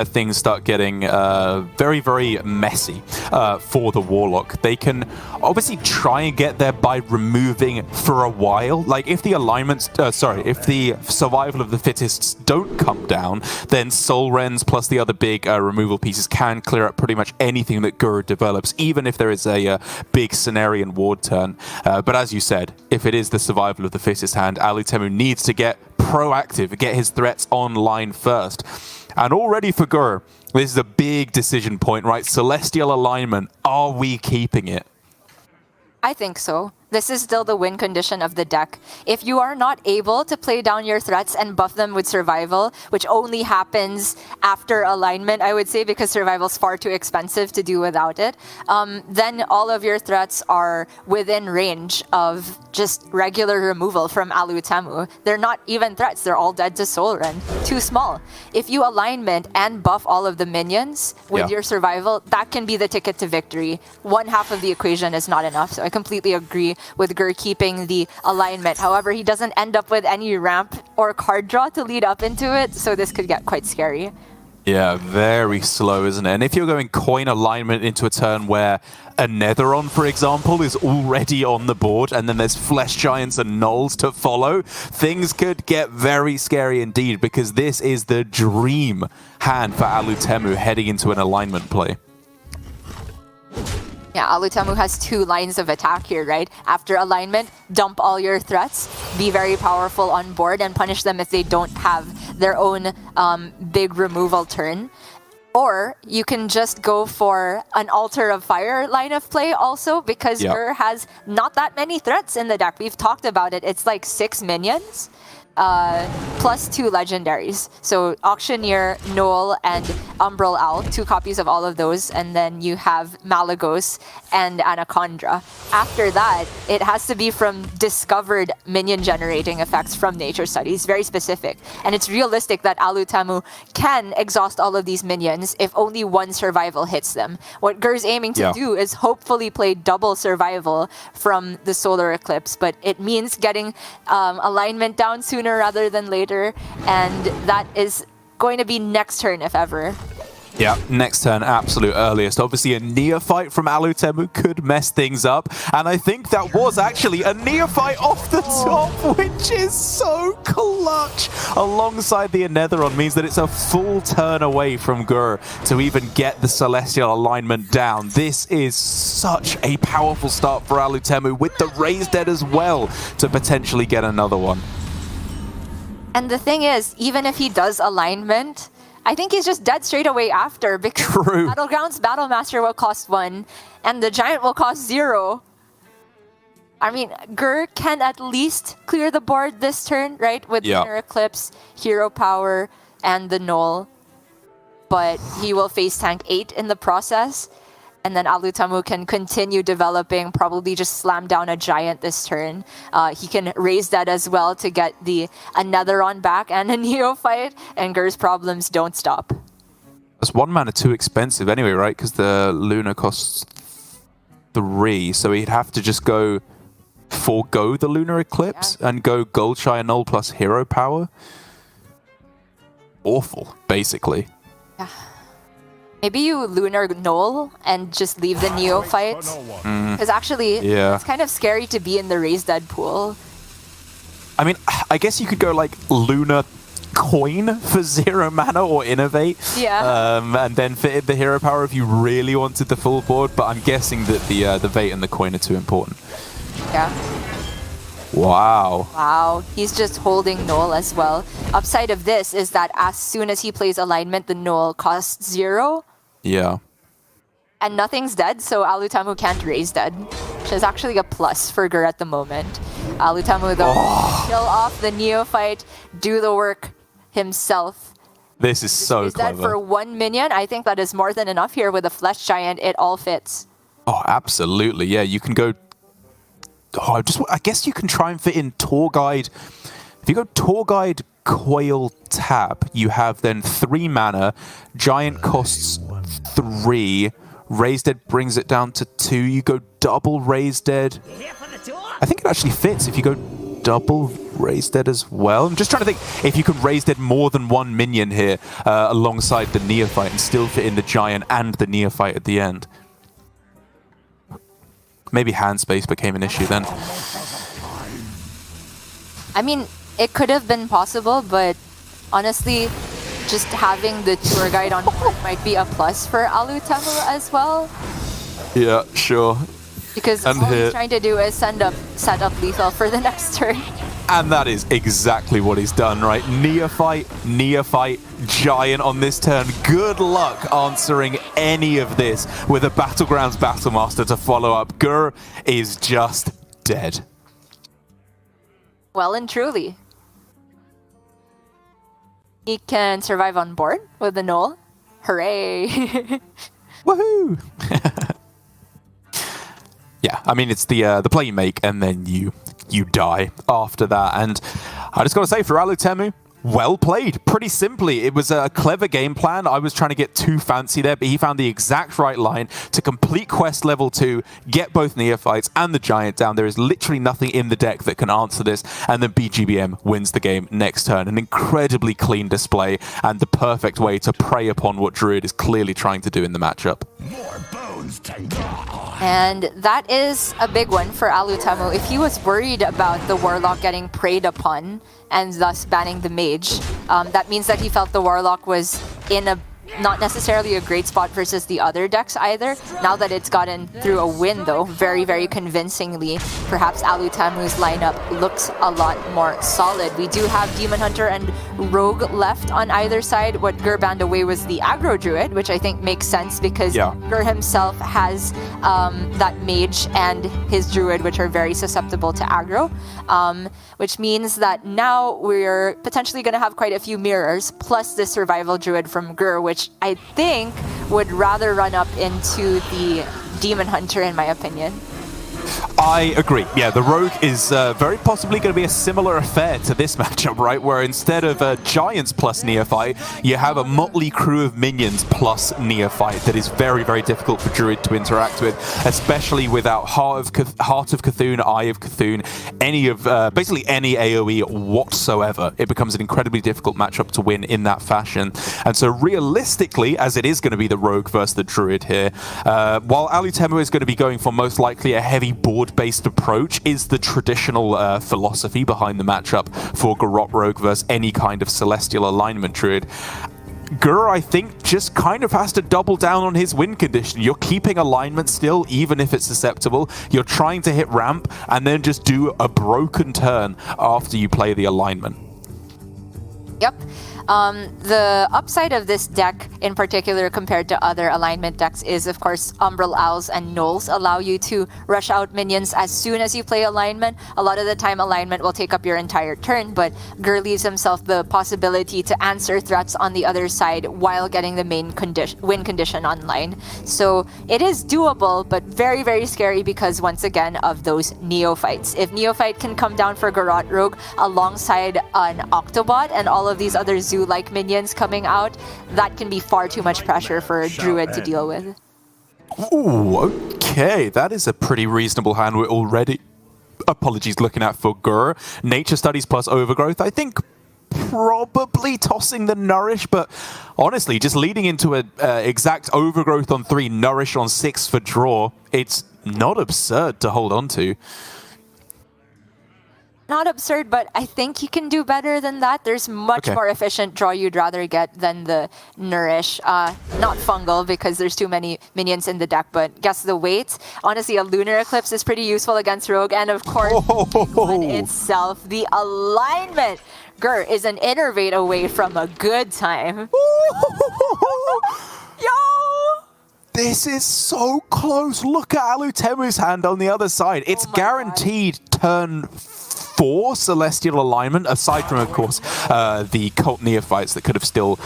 things start getting very, very messy for the Warlock. They can obviously try and get there by removing for a while. Like if the alignments, if the survival of the fittest don't come down, then Soul Rends plus the other big removal pieces can clear up pretty much anything that Gur develops, even if there is a big Cenarian ward turn. But as you said, if it is the survival of the fittest hand, Alutemu needs to get proactive, get his threats online first. And already for Gur, this is a big decision point, right? Celestial alignment, are we keeping it? I think so. This is still the win condition of the deck. If you are not able to play down your threats and buff them with survival, which only happens after alignment, I would say, because survival is far too expensive to do without it, then all of your threats are within range of just regular removal from Alutemu. They're not even threats, they're all dead to Soul Rend. Too small. If you alignment and buff all of the minions with your survival, that can be the ticket to victory. One half of the equation is not enough, so I completely agree with Gur keeping the alignment. However, he doesn't end up with any ramp or card draw to lead up into it, so this could get quite scary. Yeah, very slow, isn't it? And if you're going coin alignment into a turn where a Netheron, for example, is already on the board, and then there's Flesh Giants and Gnolls to follow, things could get very scary indeed, because this is the dream hand for Alutemu heading into an alignment play. Yeah, Alutemu has 2 lines of attack here, right? After alignment, dump all your threats, be very powerful on board, and punish them if they don't have their own big removal turn. Or you can just go for an Altar of Fire line of play also, because Gur has not that many threats in the deck. We've talked about it. It's like 6 minions. Plus 2 legendaries. So Auctioneer, Gnoll, and Umbral Owl, 2 copies of all of those, and then you have Malagos and Anaconda. After that, it has to be from discovered minion generating effects from nature studies, very specific. And it's realistic that Alutemu can exhaust all of these minions if only 1 survival hits them. What Gur's aiming to do is hopefully play double survival from the solar eclipse, but it means getting alignment down sooner rather than later, and that is going to be next turn if ever. Yeah, next turn, absolute earliest. Obviously, a Neophyte from Alutemu could mess things up, and I think that was actually a Neophyte off the top, which is so clutch. Alongside the Netheron means that it's a full turn away from Gur to even get the Celestial alignment down. This is such a powerful start for Alutemu, with the Raised Dead as well to potentially get another one. And the thing is, even if he does alignment, I think he's just dead straight away after, because Battlegrounds Battlemaster will cost 1, and the Giant will cost 0. I mean, Gur can at least clear the board this turn, right? With Lunar Eclipse, Hero Power, and the Gnoll. But he will face tank 8 in the process. And then Alutemu can continue developing, probably just slam down a Giant this turn. He can raise that as well to get the Netheron back and a Neophyte, and Gur's problems don't stop. That's 1 mana too expensive anyway, right? Because the Luna costs 3, so he'd have to just go forego the Lunar Eclipse and go Goldshire Null plus Hero Power. Awful, basically. Yeah. Maybe you Lunar Gnoll and just leave the Neophyte. Because actually, it's kind of scary to be in the Raised Dead pool. I mean, I guess you could go like Lunar Coin for 0 mana or Innovate. And then fit in the Hero Power if you really wanted the full board. But I'm guessing that the Vate and the Coin are too important. Yeah. Wow. Wow. He's just holding Gnoll as well. Upside of this is that as soon as he plays alignment, the Gnoll costs 0. Yeah. And nothing's dead, so Alutemu can't raise dead, which is actually a plus for Gur at the moment. Alutemu, though, kill off the Neophyte, do the work himself. This is so clever. Dead for 1 minion. I think that is more than enough here with a Flesh Giant. It all fits. Oh, absolutely. Yeah, you can go... Oh, I guess you can try and fit in Tour Guide. If you go Tour Guide, Coil, Tap, you have then 3 mana. Giant costs 3. Raised Dead brings it down to 2. You go double Raised Dead. I think it actually fits if you go double raise dead as well. I'm just trying to think if you could raise dead more than one minion here alongside the Neophyte and still fit in the Giant and the Neophyte at the end. Maybe hand space became an issue then. I mean, it could have been possible, but honestly, just having the tour guide on board might be a plus for Alutemu as well. Yeah, sure. Because all he's trying to do is set up lethal for the next turn. And that is exactly what he's done, right? Neophyte, Giant on this turn. Good luck answering any of this with a Battlegrounds Battlemaster to follow up. Gur is just dead. Well and truly. He can survive on board with the Null. Hooray! Woohoo! Yeah, I mean, it's the play you make and then you die after that. And I just got to say, for Alutemu, well played. Pretty simply, it was a clever game plan. I was trying to get too fancy there, but he found the exact right line to complete quest level 2, get both Neophytes and the Giant down. There is literally nothing in the deck that can answer this, and then BGBM wins the game next turn. An incredibly clean display and the perfect way to prey upon what Druid is clearly trying to do in the matchup. More bones to gnaw. And that is a big one for Alutemu. If he was worried about the Warlock getting preyed upon and thus banning the Mage, that means that he felt the Warlock was in a not necessarily a great spot versus the other decks either. Now that it's gotten through a win though, very, very convincingly, perhaps Alutemu's lineup looks a lot more solid. We do have Demon Hunter and Rogue left on either side. What Gur banned away was the Aggro Druid, which I think makes sense because Gur himself has that Mage and his Druid, which are very susceptible to aggro, which means that now we're potentially going to have quite a few mirrors, plus the Survival Druid from Gur, which I think would rather run up into the Demon Hunter, in my opinion. I agree. Yeah, the Rogue is very possibly going to be a similar affair to this matchup, right? Where instead of Giants plus Neophyte, you have a motley crew of minions plus Neophyte that is very, very difficult for Druid to interact with, especially without Heart of Cthulhu, Eye of Cthulhu, any of basically any AoE whatsoever. It becomes an incredibly difficult matchup to win in that fashion. And so realistically, as it is going to be the Rogue versus the Druid here, while Alutemu is going to be going for most likely a heavy board-based approach, is the traditional philosophy behind the matchup for Garrote Rogue versus any kind of Celestial Alignment Druid. Gur, I think, just kind of has to double down on his win condition. You're keeping alignment still, even if it's susceptible. You're trying to hit ramp, and then just do a broken turn after you play the alignment. Yep. The upside of this deck in particular compared to other alignment decks is, of course, Umbral Owls and Gnolls allow you to rush out minions as soon as you play alignment. A lot of the time, alignment will take up your entire turn, but Gur leaves himself the possibility to answer threats on the other side while getting the main win condition online. So it is doable, but very, very scary because, once again, of those Neophytes. If Neophyte can come down for Garrote Rogue alongside an Octobot and all of these other Zoo-like minions coming out, that can be far too much pressure for Druid to deal with. Ooh, okay. That is a pretty reasonable hand we're already, looking at for Gur. Nature Studies plus Overgrowth, I think probably tossing the Nourish, but honestly, just leading into an exact Overgrowth on 3, Nourish on 6 for draw, it's not absurd to hold on to. Not absurd, but I think you can do better than that. There's much more efficient draw you'd rather get than the Nourish. Not Fungal, because there's too many minions in the deck, but guess the weight. Honestly, a Lunar Eclipse is pretty useful against Rogue, and of course, on itself, the alignment. Gur is an innervate away from a good time. Yo! This is so close. Look at Alutemu's hand on the other side. It's guaranteed turn 4 Celestial Alignment, aside from, of course, the Cult Neophytes that could have still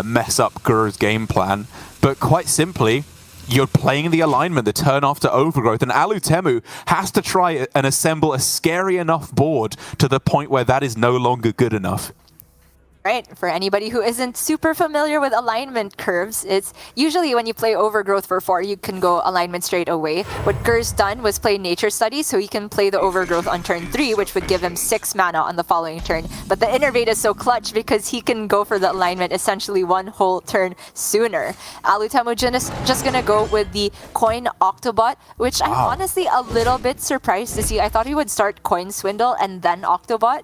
mess up Gur's game plan. But quite simply, you're playing the alignment the turn after Overgrowth, and Alutemu has to try and assemble a scary enough board to the point where that is no longer good enough. Right, for anybody who isn't super familiar with alignment curves, it's usually when you play Overgrowth for 4, you can go alignment straight away. What Gur's done was play Nature Study, so he can play the Overgrowth on turn 3, which would give him 6 mana on the following turn. But the Innervate is so clutch because he can go for the alignment essentially 1 whole turn sooner. Alutemu just gonna go with the Coin Octobot, which I'm honestly a little bit surprised to see. I thought he would start Coin Swindle and then Octobot,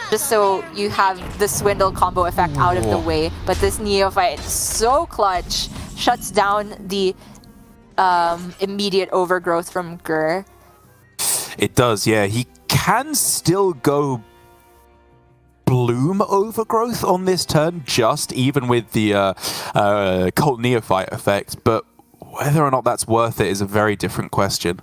just so you have the Swindle combo effect out of the way. But this Neophyte, so clutch, shuts down the immediate Overgrowth from Gur. It does, yeah. He can still go Bloom Overgrowth on this turn, just even with the Cult Neophyte effect, but whether or not that's worth it is a very different question.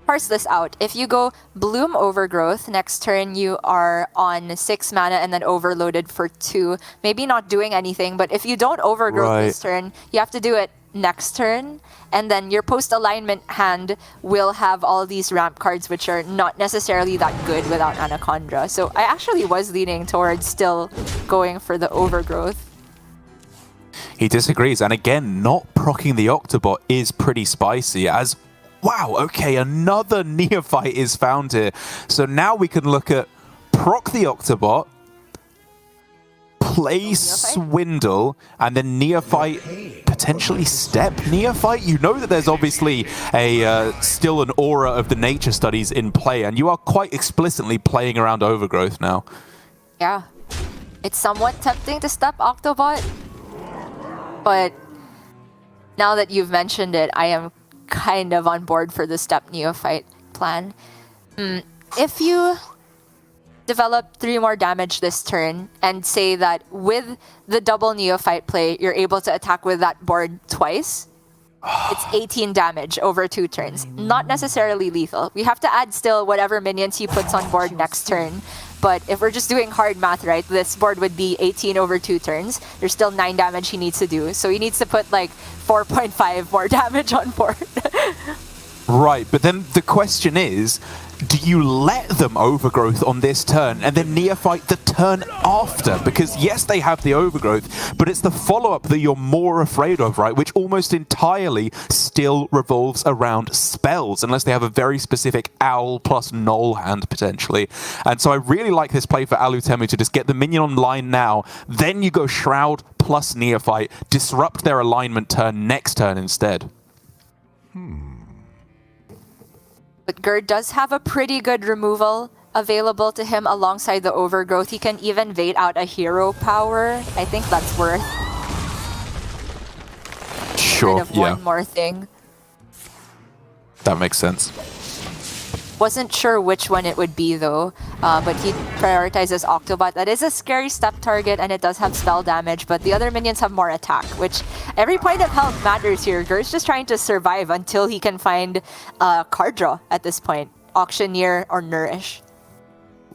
Parse this out. If you go Bloom Overgrowth, next turn you are on 6 mana and then overloaded for 2. Maybe not doing anything, but if you don't Overgrowth this turn, you have to do it next turn, and then your post-alignment hand will have all these ramp cards which are not necessarily that good without Anacondra. So I actually was leaning towards still going for the Overgrowth. He disagrees, and again, not proccing the Octobot is pretty spicy, as wow, okay, another Neophyte is found here. So now we can look at proc the Octobot, play Swindle, and then Neophyte, potentially step Neophyte. You know that there's obviously a still an aura of the Nature Studies in play, and you are quite explicitly playing around Overgrowth now. Yeah, it's somewhat tempting to step Octobot, but now that you've mentioned it, I am kind of on board for the step Neophyte plan. If you develop 3 more damage this turn and say that with the double Neophyte play, you're able to attack with that board twice, it's 18 damage over 2 turns. Not necessarily lethal. We have to add still whatever minions he puts on board next turn. But if we're just doing hard math, right, this board would be 18 over 2 turns. There's still 9 damage he needs to do. So he needs to put like 4.5 more damage on board. Right, but then the question is, do you let them Overgrowth on this turn and then Neophyte the turn after? Because yes, they have the Overgrowth, but it's the follow-up that you're more afraid of, right? Which almost entirely still revolves around spells, unless they have a very specific Owl plus Null hand, potentially. And so I really like this play for Alutemu to just get the minion online now, then you go Shroud plus Neophyte, disrupt their alignment turn next turn instead. But Gur does have a pretty good removal available to him alongside the Overgrowth. He can even bait out a hero power. I think that's worth Sure, kind of one more thing. That makes sense. Wasn't sure which one it would be though, but he prioritizes Octobot. That is a scary step target and it does have spell damage, but the other minions have more attack, which every point of health matters here. Gur's just trying to survive until he can find card draw at this point. Auctioneer or Nourish.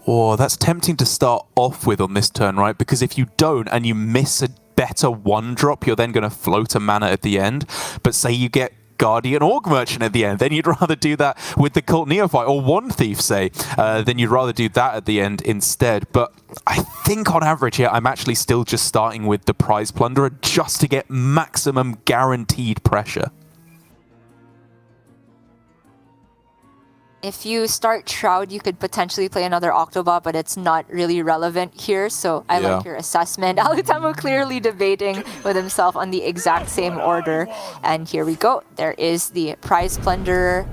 Oh, that's tempting to start off with on this turn, right? Because if you don't and you miss a better 1-drop, you're then going to float a mana at the end. But say you get Guardian Orc Merchant at the end, then you'd rather do that with the Cult Neophyte, or One Thief, say, then you'd rather do that at the end instead. But I think on average here, I'm actually still just starting with the Prize Plunderer just to get maximum guaranteed pressure. If you start Shroud, you could potentially play another Octobot, but it's not really relevant here, so I like your assessment. Alutemu clearly debating with himself on the exact same order. And here we go. There is the Prize Plunderer.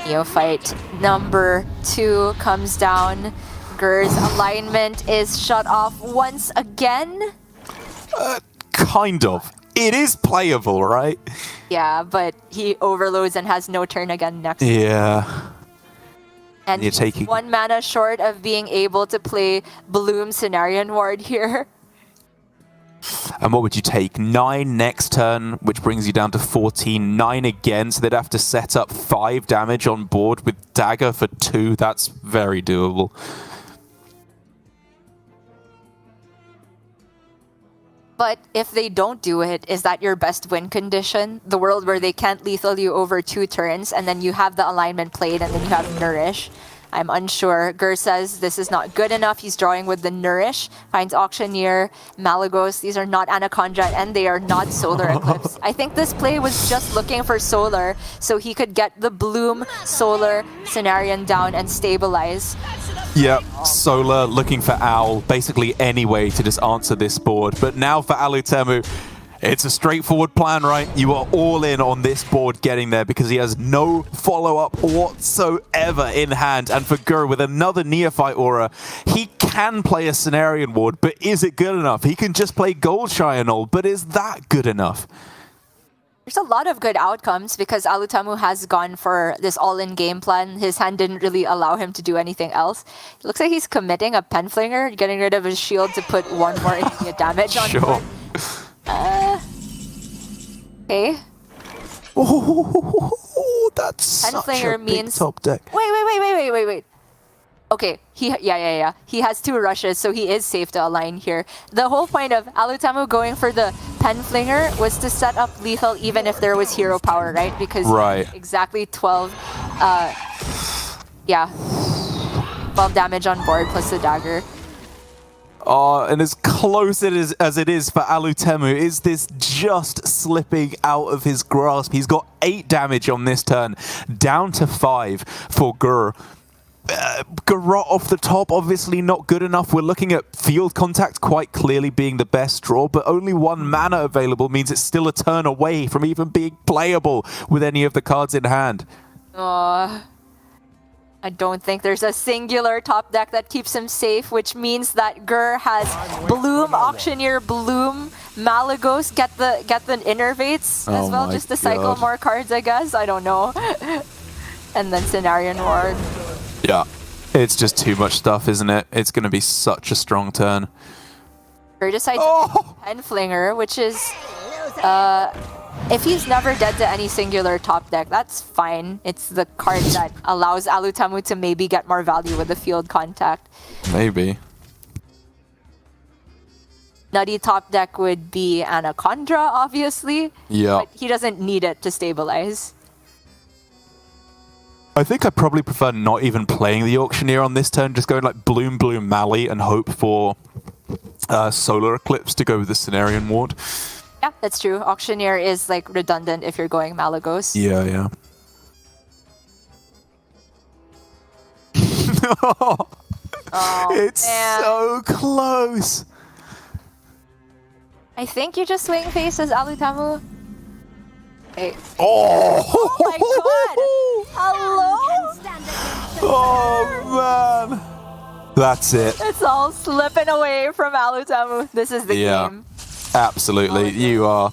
Neophyte number 2 comes down. Gur's alignment is shut off once again. Kind of. It is playable, right? Yeah, but he overloads and has no turn again next. Yeah. And you're taking 1 mana short of being able to play Bloom Cenarion Ward here. And what would you take? 9 next turn, which brings you down to 14. 9 again, so they'd have to set up 5 damage on board with Dagger for 2. That's very doable. But if they don't do it, is that your best win condition? The world where they can't lethal you over 2 turns, and then you have the alignment played, and then you have Nourish. I'm unsure. Gur says this is not good enough. He's drawing with the Nourish. Finds Auctioneer, Malagos. These are not Anaconda, and they are not Solar Eclipse. I think this play was just looking for Solar, so he could get the Bloom, Solar, Cenarion down and stabilize. Yep, Solar looking for Owl, basically any way to just answer this board. But now for Alutemu, it's a straightforward plan, right? You are all in on this board getting there because he has no follow-up whatsoever in hand. And for Gur, with another Neophyte Aura, he can play a Cenarion Ward, but is it good enough? He can just play Gold Shionol, but is that good enough? There's a lot of good outcomes because Alutemu has gone for this all-in game plan. His hand didn't really allow him to do anything else. It looks like he's committing a Penflinger, getting rid of his shield to put 1 more immediate damage on Sure. Okay. Oh, that's such a big top deck. Wait. Okay, yeah. He has 2 rushes, so he is safe to align here. The whole point of Alutemu going for the Penflinger was to set up lethal even if there was hero power, right? Because exactly 12, 12 damage on board plus the dagger. And as close as it is for Alutemu, is this just slipping out of his grasp? He's got 8 damage on this turn, down to 5 for Gur. Garrot off the top, obviously not good enough. We're looking at field contact quite clearly being the best draw, but only 1 mana available means it's still a turn away from even being playable with any of the cards in hand. I don't think there's a singular top deck that keeps him safe, which means that Gur has Bloom, Auctioneer, Bloom, Malagos, get the Innervates as well, just to cycle more cards, I guess. I don't know. And then Cenarion Ward. Yeah, it's just too much stuff, isn't it? It's going to be such a strong turn. Gur decides Penflinger, which is... if he's never dead to any singular top deck, that's fine. It's the card that allows Alutemu to maybe get more value with the field contact. Maybe. Nutty top deck would be Anaconda, obviously. Yeah. But he doesn't need it to stabilize. I think I probably prefer not even playing the Auctioneer on this turn, just going like Bloom, Mally, and hope for Solar Eclipse to go with the Cenarion Ward. Yeah, that's true. Auctioneer is like redundant if you're going Malagos. Yeah. It's so close. I think you just swing face as Alutemu. Hey. Oh my god! Hello? Oh man. That's it. It's all slipping away from Alutemu. This is the game. Absolutely. You are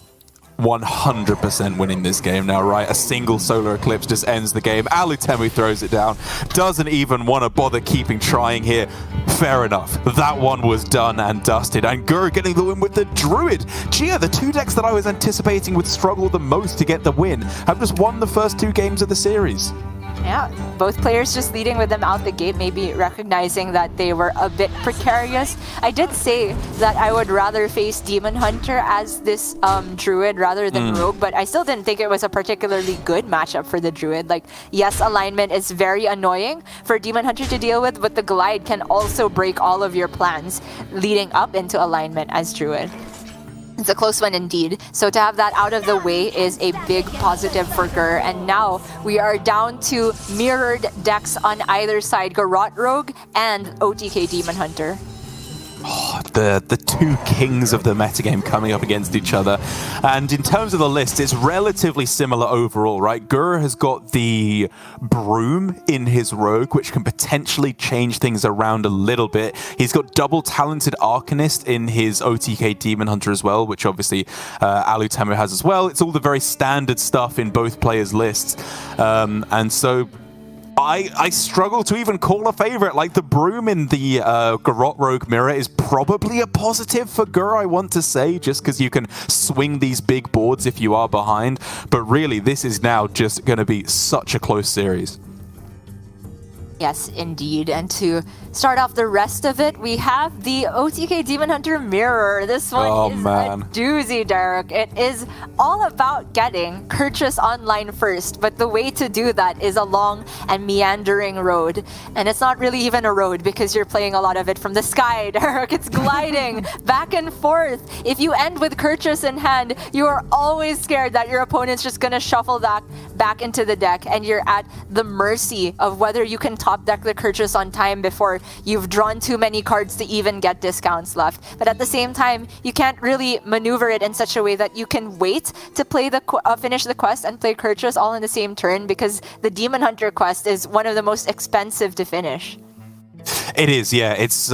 100% winning this game now, right? A single Solar Eclipse just ends the game. Alutemu throws it down. Doesn't even want to bother keeping trying here. Fair enough. That one was done and dusted. And Gur getting the win with the Druid. Gia, the 2 decks that I was anticipating would struggle the most to get the win, have just won the first 2 games of the series. Yeah, both players just leading with them out the gate, maybe recognizing that they were a bit precarious. I did say that I would rather face Demon Hunter as this Druid rather than Rogue, but I still didn't think it was a particularly good matchup for the Druid. Like, yes, alignment is very annoying for Demon Hunter to deal with, but the Glide can also break all of your plans leading up into alignment as Druid. It's a close one indeed. So to have that out of the way is a big positive for Gur. And now we are down to mirrored decks on either side, Garrot Rogue and OTK Demon Hunter. Oh, the 2 kings of the metagame coming up against each other. And in terms of the list, it's relatively similar overall, right? Gur has got the Broom in his Rogue, which can potentially change things around a little bit. He's got double talented Arcanist in his OTK Demon Hunter as well, which obviously Alutemu has as well. It's all the very standard stuff in both players' lists. And so I struggle to even call a favorite. Like, the Broom in the Garrot Rogue mirror is probably a positive for Gur, I want to say, just because you can swing these big boards if you are behind. But really, this is now just going to be such a close series. Yes, indeed. And to start off the rest of it, we have the OTK Demon Hunter Mirror. This one is a doozy, Derek. It is all about getting Kurtrus online first, but the way to do that is a long and meandering road. And it's not really even a road because you're playing a lot of it from the sky, Derek. It's gliding back and forth. If you end with Kurtrus in hand, you are always scared that your opponent's just gonna shuffle that back into the deck, and you're at the mercy of whether you can top deck the Kurtrus on time before you've drawn too many cards to even get discounts left. But at the same time, you can't really maneuver it in such a way that you can wait to play the finish the quest and play Kurtrus all in the same turn, because the Demon Hunter quest is one of the most expensive to finish. It is, yeah. It's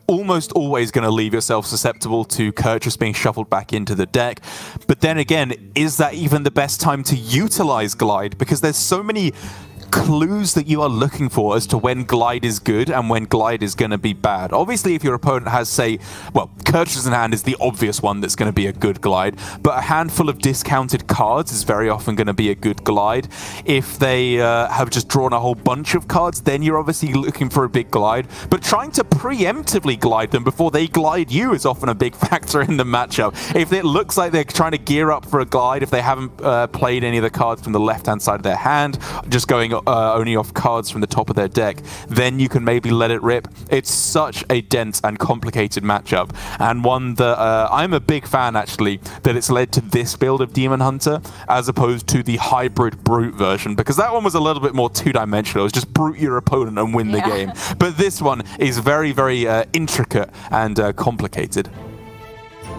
almost always going to leave yourself susceptible to Kurtrus being shuffled back into the deck. But then again, is that even the best time to utilize Glide? Because there's so many clues that you are looking for as to when Glide is good and when Glide is going to be bad. Obviously, if your opponent has, say, well, Kurtrus in hand is the obvious one that's going to be a good Glide, but a handful of discounted cards is very often going to be a good Glide. If they have just drawn a whole bunch of cards, then you're obviously looking for a big Glide, but trying to preemptively glide them before they glide you is often a big factor in the matchup. If it looks like they're trying to gear up for a Glide, if they haven't played any of the cards from the left-hand side of their hand, just going only off cards from the top of their deck, then you can maybe let it rip. It's such a dense and complicated matchup, and one that I'm a big fan, actually, that it's led to this build of Demon Hunter as opposed to the hybrid Brute version, because that one was a little bit more two-dimensional. It was just brute your opponent and win the game. But this one is very, very intricate and complicated.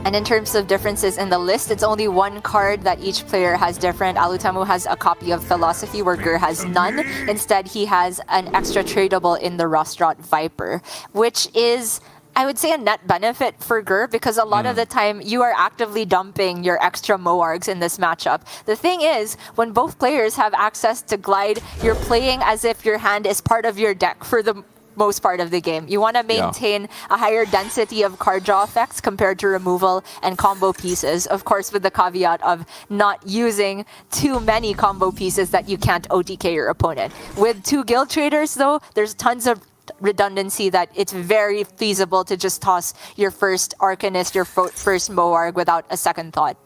And in terms of differences in the list, it's only one card that each player has different. Alutemu has a copy of Philosophy, where Gur has none. Instead, he has an extra tradable in the Rostrot Viper, which is, I would say, a net benefit for Gur, because a lot of the time you are actively dumping your extra Moargs in this matchup. The thing is, when both players have access to Glide, you're playing as if your hand is part of your deck for the most part of the game. You want to maintain a higher density of card draw effects compared to removal and combo pieces. Of course, with the caveat of not using too many combo pieces that you can't OTK your opponent. With two Guild Traders, though, there's tons of redundancy that it's very feasible to just toss your first Arcanist, your first Moarg without a second thought.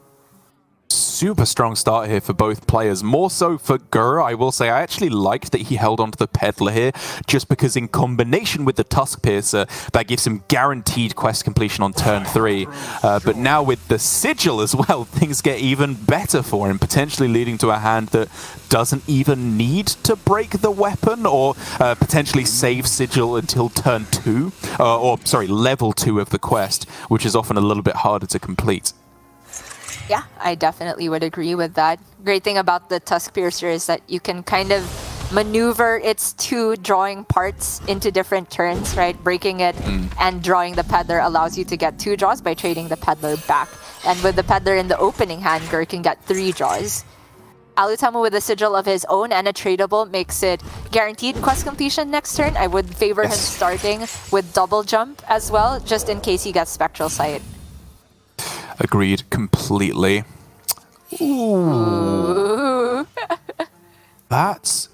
Super strong start here for both players. More so for Gur, I will say. I actually liked that he held on to the Peddler here, just because in combination with the Tusk Piercer, that gives him guaranteed quest completion on turn 3. But now with the Sigil as well, things get even better for him, potentially leading to a hand that doesn't even need to break the weapon, or potentially save Sigil until turn 2, or sorry, level 2 of the quest, which is often a little bit harder to complete. Yeah, I definitely would agree with that. Great thing about the Tusk Piercer is that you can kind of maneuver its two drawing parts into different turns, right? Breaking it and drawing the Peddler allows you to get 2 draws by trading the Peddler back. And with the Peddler in the opening hand, Gur can get 3 draws. Alutemu with a Sigil of his own and a tradable makes it guaranteed quest completion next turn. I would favor him starting with double jump as well, just in case he gets Spectral Sight. Agreed completely. Ooh. That's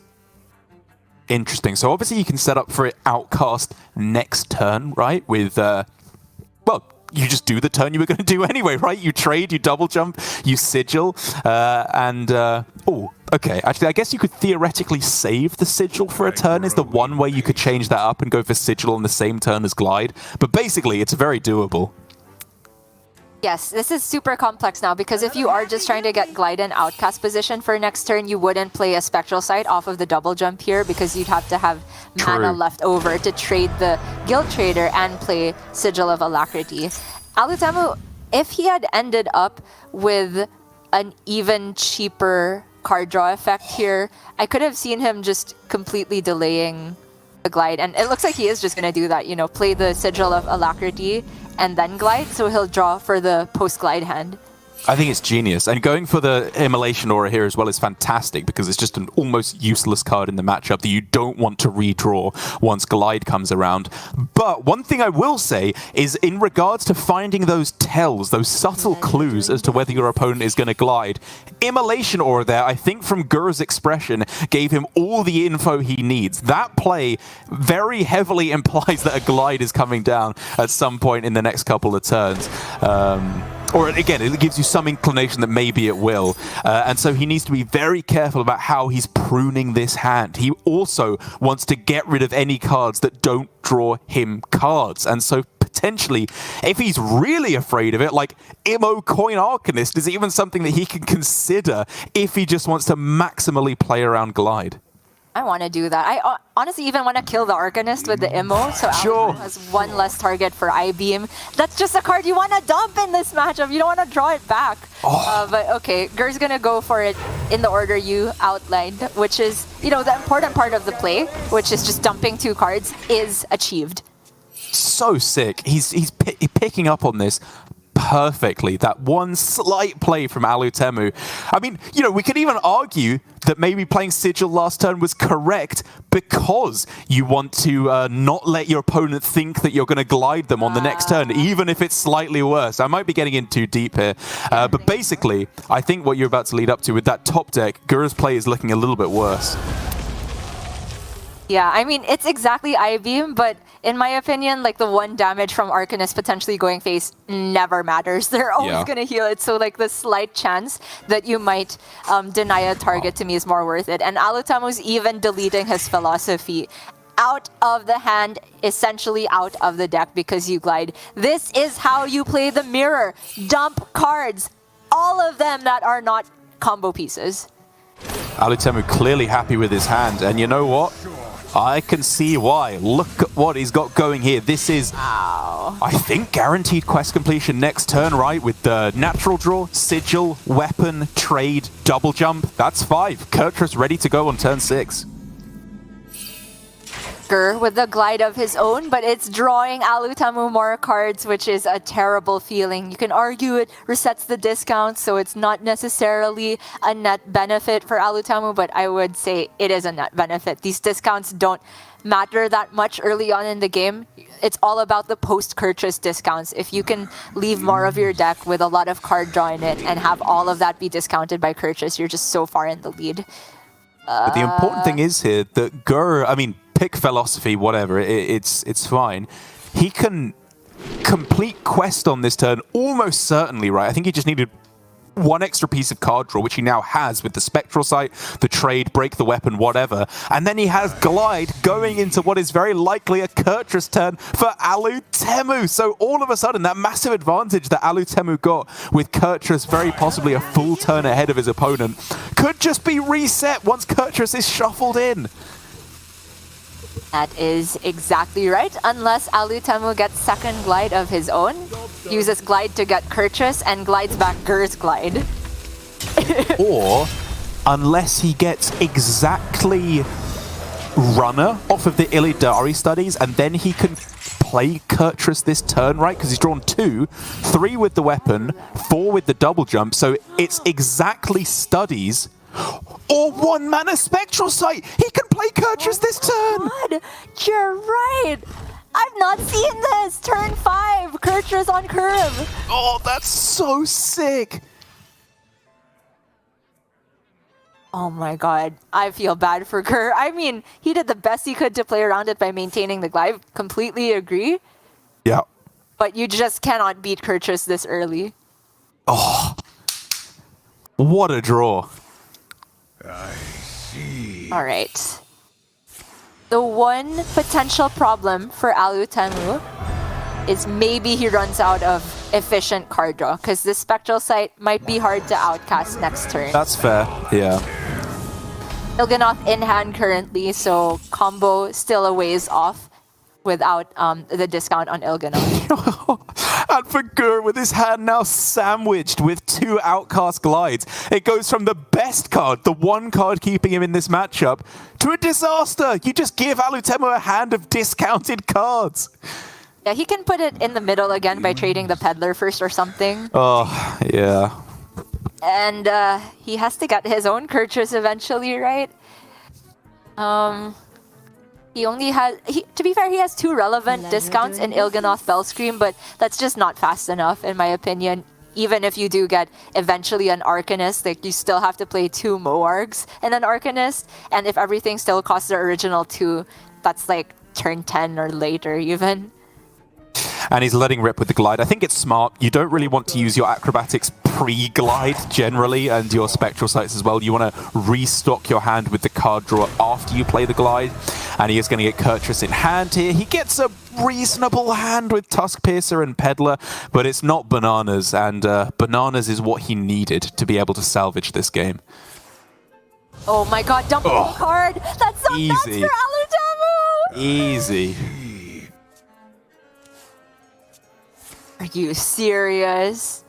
interesting. So obviously you can set up for it Outcast next turn, right? With, well, you just do the turn you were going to do anyway, right? You trade, you double jump, you Sigil, oh, okay. Actually, I guess you could theoretically save the Sigil for a turn, is the one way you could change that up and go for Sigil on the same turn as Glide. But basically, it's very doable. Yes, this is super complex now, because if you are just trying to get Glide and Outcast position for next turn, you wouldn't play a Spectral Sight off of the double jump here, because you'd have to have mana left over to trade the Guild Trader and play Sigil of Alacrity. Alutemu, if he had ended up with an even cheaper card draw effect here, I could have seen him just completely delaying the Glide, and it looks like he is just going to do that, you know, play the Sigil of Alacrity and then Glide, so he'll draw for the post-Glide hand. I think it's genius. And going for the Immolation Aura here as well is fantastic because it's just an almost useless card in the matchup that you don't want to redraw once Glide comes around. But one thing I will say is in regards to finding those tells, those subtle clues as to whether your opponent is going to Glide, Immolation Aura there, I think from Gur's expression, gave him all the info he needs. That play very heavily implies that a Glide is coming down at some point in the next couple of turns. Or again, it gives you some inclination that maybe it will. And so he needs to be very careful about how he's pruning this hand. He also wants to get rid of any cards that don't draw him cards. And so potentially, if he's really afraid of it, like Immo Coin Arcanist is even something that he can consider if he just wants to maximally play around Glide. I want to do that. I honestly even want to kill the Arcanist with the Immo, so Alutemu has one less target for I-Beam. That's just a card you want to dump in this matchup. You don't want to draw it back. But okay, Gur's going to go for it in the order you outlined, which is, you know, the important part of the play, which is just dumping 2 cards, is achieved. So sick. He's picking up on this perfectly. That one slight play from Alutemu. I mean, you know, we could even argue that maybe playing Sigil last turn was correct because you want to not let your opponent think that you're going to Glide them on the next turn, even if it's slightly worse. I might be getting in too deep here. But basically, I think what you're about to lead up to with that top deck, Gur's play is looking a little bit worse. Yeah, I mean, it's exactly I-Beam, but in my opinion, like the 1 damage from Arcanist potentially going face never matters. They're always going to heal it. So like the slight chance that you might deny a target to me is more worth it. And Alutemu's even deleting his philosophy out of the hand, essentially out of the deck because you Glide. This is how you play the mirror. Dump cards, all of them that are not combo pieces. Alutemu clearly happy with his hand, and you know what? I can see why. Look at what he's got going here. This is, I think, guaranteed quest completion next turn, right? With the natural draw, sigil, weapon, trade, double jump. That's 5. Kurtrus ready to go on turn 6. Gur with the Glide of his own, but it's drawing Alutemu more cards, which is a terrible feeling. You can argue it resets the discount, so it's not necessarily a net benefit for Alutemu, but I would say it is a net benefit. These discounts don't matter that much early on in the game. It's all about the post-Kurtrus discounts. If you can leave more of your deck with a lot of card draw in it and have all of that be discounted by Kurtrus, you're just so far in the lead. But the important thing is here that Gur, I mean, pick philosophy, whatever, it's fine. He can complete quest on this turn almost certainly, right? I think he just needed 1 extra piece of card draw, which he now has with the Spectral Sight, the trade, break the weapon, whatever. And then he has Glide going into what is very likely a Kurtrus turn for Alutemu. So all of a sudden, that massive advantage that Alutemu got with Kurtrus very possibly a full turn ahead of his opponent could just be reset once Kurtrus is shuffled in. That is exactly right, unless Alutemu gets second Glide of his own, uses Glide to get Kurtrus, and glides back Gur's Glide. Or, unless he gets exactly Runner off of the Illidari studies, and then he can play Kurtrus this turn, right? Because he's drawn 2, 3 with the weapon, 4 with the double jump, so it's exactly studies. Or 1 mana Spectral Sight! He can play Kurtrus this turn! God, you're right! I've not seen this! Turn 5, Kurtrus on curve! Oh, that's so sick! Oh my god, I feel bad for Gur. I mean, he did the best he could to play around it by maintaining the Glide. Completely agree. Yeah. But you just cannot beat Kurtrus this early. Oh, what a draw. I see. All right. The one potential problem for Alutemu is maybe he runs out of efficient card draw, because this Spectral Sight might be hard to outcast next turn. That's fair, yeah. Il'gynoth in hand currently, so combo still a ways off without the discount on Il'gynoth. And for Gur, with his hand now sandwiched with 2 Outcast Glides, it goes from the best card, the 1 card keeping him in this matchup, to a disaster. You just give Alutemu a hand of discounted cards. Yeah, he can put it in the middle again by trading the Peddler first or something. Oh, yeah. And he has to get his own Kurtrus eventually, right? He only has, to be fair, he has 2 relevant discounts in Il'gynoth Bellscream, but that's just not fast enough, in my opinion. Even if you do get eventually an Arcanist, like you still have to play 2 Moargs and an Arcanist, and if everything still costs the original 2, that's like turn 10 or later even. And he's letting rip with the glide. I think it's smart. You don't really want to use your acrobatics pre-glide generally, and your spectral sights as well. You want to restock your hand with the card draw after you play the glide. And he is going to get Kurtrus in hand here. He gets a reasonable hand with Tusk Piercer and Peddler, but it's not Bananas, and Bananas is what he needed to be able to salvage this game. Oh my god, dump the card! That's so nuts for Alutemu! Easy. Are you serious?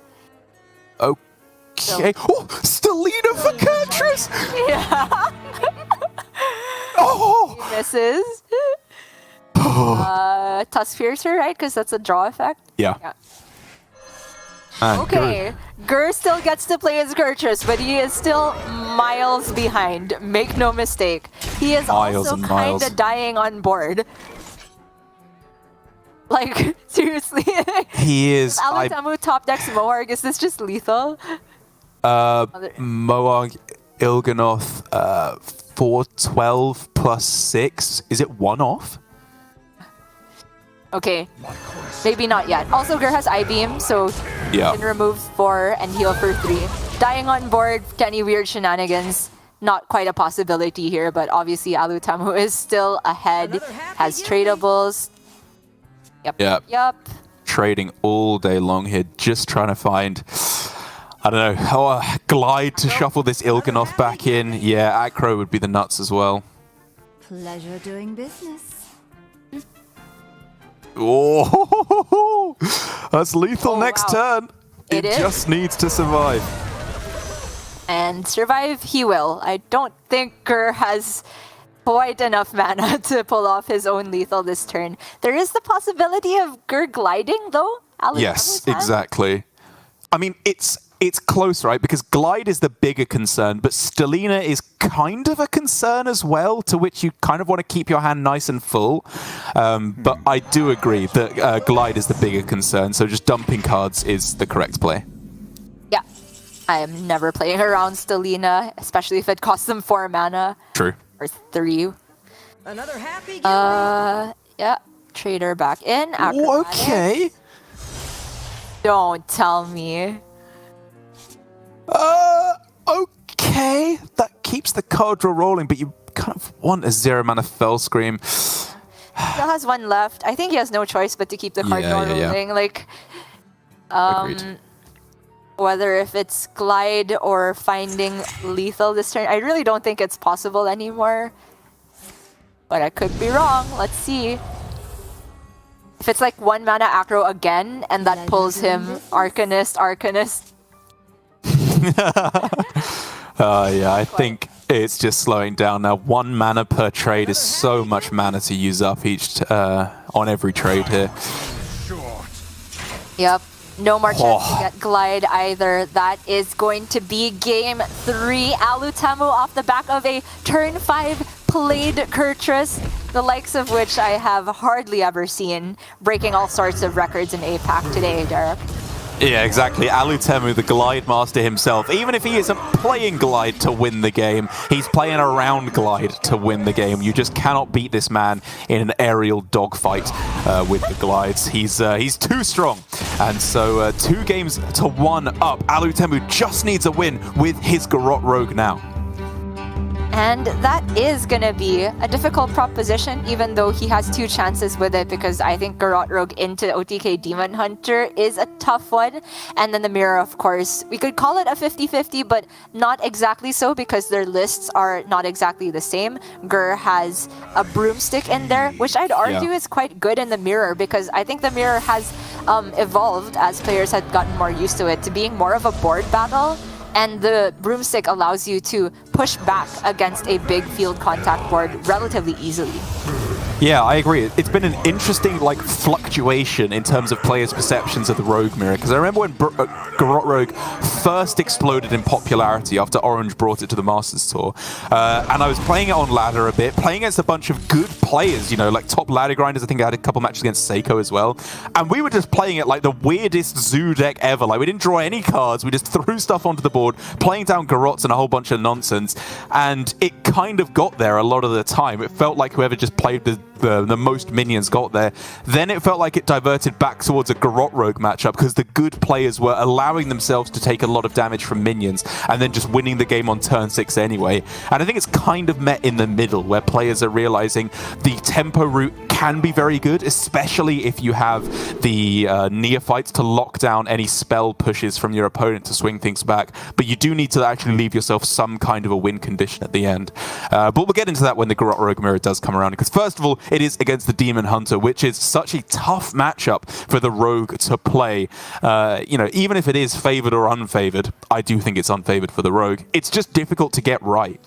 Okay. Oh, Stelina for Kurtrus! Yeah. Oh! He misses. Tusk Piercer, right? Because that's a draw effect? Yeah. Okay, Gur still gets to play as Kurtrus, but he is still miles behind. Make no mistake. He is also kind of dying on board. Like, seriously. He is. Alutemu top decks Moarg. Is this just lethal? Moarg, Il'gynoth, 412 plus 6. Is it 1 off? Okay, maybe not yet. Also, Gur has I-Beam, so he can remove 4 and heal for 3. Dying on board, any weird shenanigans. Not quite a possibility here, but obviously Alutemu is still ahead, has tradables. Yep. Trading all day long here, just trying to find, I don't know, a glide to shuffle this Il'gynoth back in. Yeah, Acro would be the nuts as well. Pleasure doing business. Oh, that's lethal next turn. It just needs to survive. And survive he will. I don't think Gur has quite enough mana to pull off his own lethal this turn. There is the possibility of Gur gliding, though. Yes, exactly. I mean, it's close, right? Because glide is the bigger concern, but Stelina is kind of a concern as well, to which you kind of want to keep your hand nice and full. But I do agree that glide is the bigger concern, so just dumping cards is the correct play. Yeah. I am never playing around Stelina, especially if it costs them 4 mana. True. Or 3. Another happy yeah. Trader back in. Okay. Don't tell me. Okay. That keeps the card draw rolling, but you kind of want a 0 mana Fellscream. Still has 1 left. I think he has no choice but to keep the card draw rolling. Like, Agreed. whether if it's glide or finding lethal this turn, I really don't think it's possible anymore. But I could be wrong. Let's see. If it's like 1 mana Acro again, and that pulls him Arcanist. Yeah, I think it's just slowing down now. 1 mana per trade is so much mana to use up on every trade here. Yep. No more chance to get glide either. That is going to be game 3. Alutemu off the back of a turn 5 played Kurtrus, the likes of which I have hardly ever seen, breaking all sorts of records in APAC today, Derek. Yeah, exactly. Alutemu, the glide master himself. Even if he isn't playing glide to win the game, he's playing around glide to win the game. You just cannot beat this man in an aerial dogfight with the glides. He's too strong. And so 2 games to 1 up. Alutemu just needs a win with his Garrote Rogue now. And that is going to be a difficult proposition, even though he has 2 chances with it, because I think Garrote Rogue into OTK Demon Hunter is a tough one. And then the Mirror, of course, we could call it a 50-50, but not exactly so, because their lists are not exactly the same. Gur has a Broomstick in there, which I'd argue is quite good in the Mirror, because I think the Mirror has evolved as players had gotten more used to it, to being more of a board battle. And the Broomstick allows you to push back against a big field contact board relatively easily. Yeah, I agree. It's been an interesting like fluctuation in terms of players' perceptions of the Rogue mirror. Because I remember when Garrote Rogue first exploded in popularity after Orange brought it to the Masters Tour, and I was playing it on ladder a bit, playing against a bunch of good players, you know, like top ladder grinders. I think I had a couple matches against Seiko as well, and we were just playing it like the weirdest zoo deck ever. Like we didn't draw any cards, we just threw stuff onto the board, playing down Garrotes and a whole bunch of nonsense, and it kind of got there a lot of the time. It felt like whoever just played the most minions got there. Then it felt like it diverted back towards a Garrote Rogue matchup because the good players were allowing themselves to take a lot of damage from minions and then just winning the game on turn 6 anyway. And I think it's kind of met in the middle where players are realizing the tempo route can be very good, especially if you have the neophytes to lock down any spell pushes from your opponent to swing things back. But you do need to actually leave yourself some kind of a win condition at the end. But we'll get into that when the Garrote Rogue mirror does come around, because first of all, it is against the Demon Hunter, which is such a tough matchup for the Rogue to play. You know, even if it is favored or unfavored, I do think it's unfavored for the Rogue. It's just difficult to get right.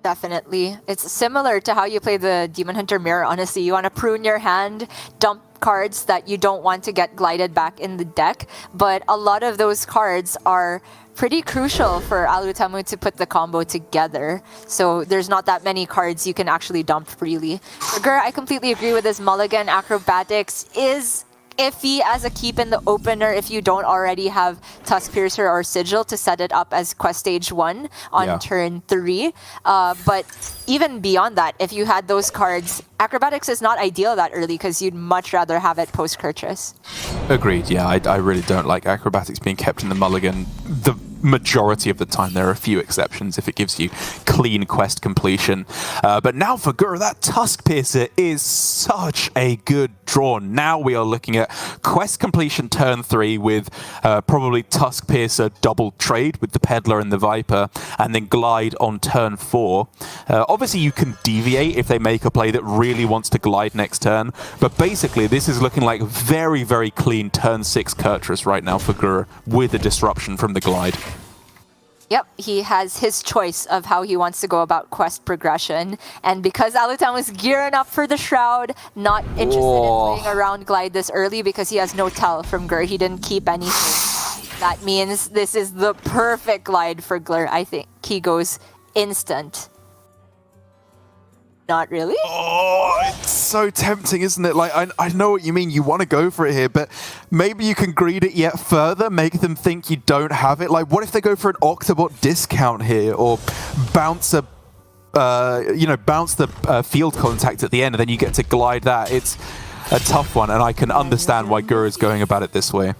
Definitely. It's similar to how you play the Demon Hunter mirror, honestly. You want to prune your hand, dump cards that you don't want to get glided back in the deck, but a lot of those cards are pretty crucial for Alutemu to put the combo together. So there's not that many cards you can actually dump freely. For Gur, I completely agree with this mulligan. Acrobatics is iffy as a keep in the opener if you don't already have Tusk Piercer or Sigil to set it up as quest stage 1 on turn 3. But even beyond that, if you had those cards, Acrobatics is not ideal that early because you'd much rather have it post-Kurtrus. Agreed, yeah. I really don't like Acrobatics being kept in the mulligan the majority of the time. There are a few exceptions if it gives you clean quest completion. But now for Gur, that Tusk Piercer is such a good draw. Now we are looking at quest completion turn 3 with probably Tusk Piercer double trade with the Peddler and the Viper, and then glide on turn 4. Obviously you can deviate if they make a play that really wants to glide next turn, but basically this is looking like very, very clean turn 6 Kurtrus right now for Gur with a disruption from the glide. Yep, he has his choice of how he wants to go about quest progression. And because Alutemu is gearing up for the Shroud, not interested in playing around glide this early because he has no tell from Gur. He didn't keep anything. That means this is the perfect glide for Gur. I think he goes instant. Not really? Oh, it's so tempting, isn't it? Like, I know what you mean. You want to go for it here, but maybe you can greed it yet further, make them think you don't have it. Like, what if they go for an Octobot discount here, or bounce a, bounce the field contact at the end, and then you get to glide that? It's a tough one, and I can understand why Gur is going about it this way.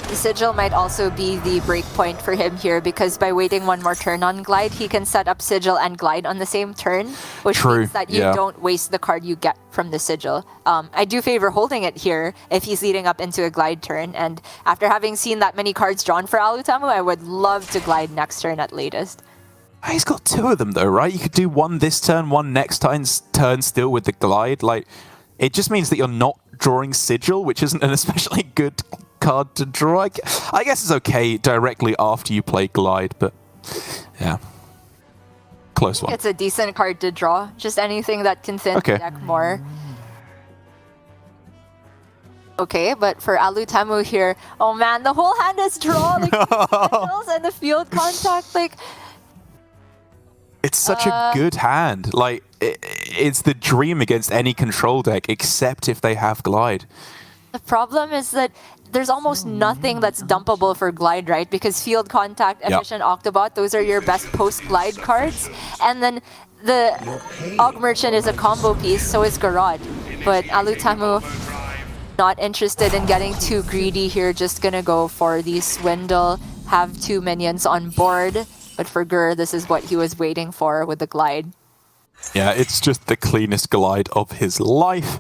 The Sigil might also be the break point for him here, because by waiting one more turn on glide, he can set up Sigil and glide on the same turn, which means that you don't waste the card you get from the Sigil. I do favor holding it here if he's leading up into a glide turn, and after having seen that many cards drawn for Alutemu, I would love to glide next turn at latest. He's got 2 of them though, right? You could do one this turn, one next turn still with the glide. Like, it just means that you're not drawing Sigil, which isn't an especially good card to draw. I guess it's okay directly after you play glide, but yeah, close one. It's a decent card to draw. Just anything that can thin the deck more. Okay, but for Alutemu here, oh man, the whole hand is draw, like the and the field contact, like. It's such a good hand. Like, it's the dream against any control deck, except if they have glide. The problem is that there's almost nothing that's dumpable for glide, right? Because field contact, efficient Octobot, those are your best post-glide cards. And then the Og Merchant is a combo piece, so is Garrote. But Alutemu not interested in getting too greedy here, just gonna go for the Swindle, have 2 minions on board. But for Gur, this is what he was waiting for with the glide. Yeah, it's just the cleanest glide of his life.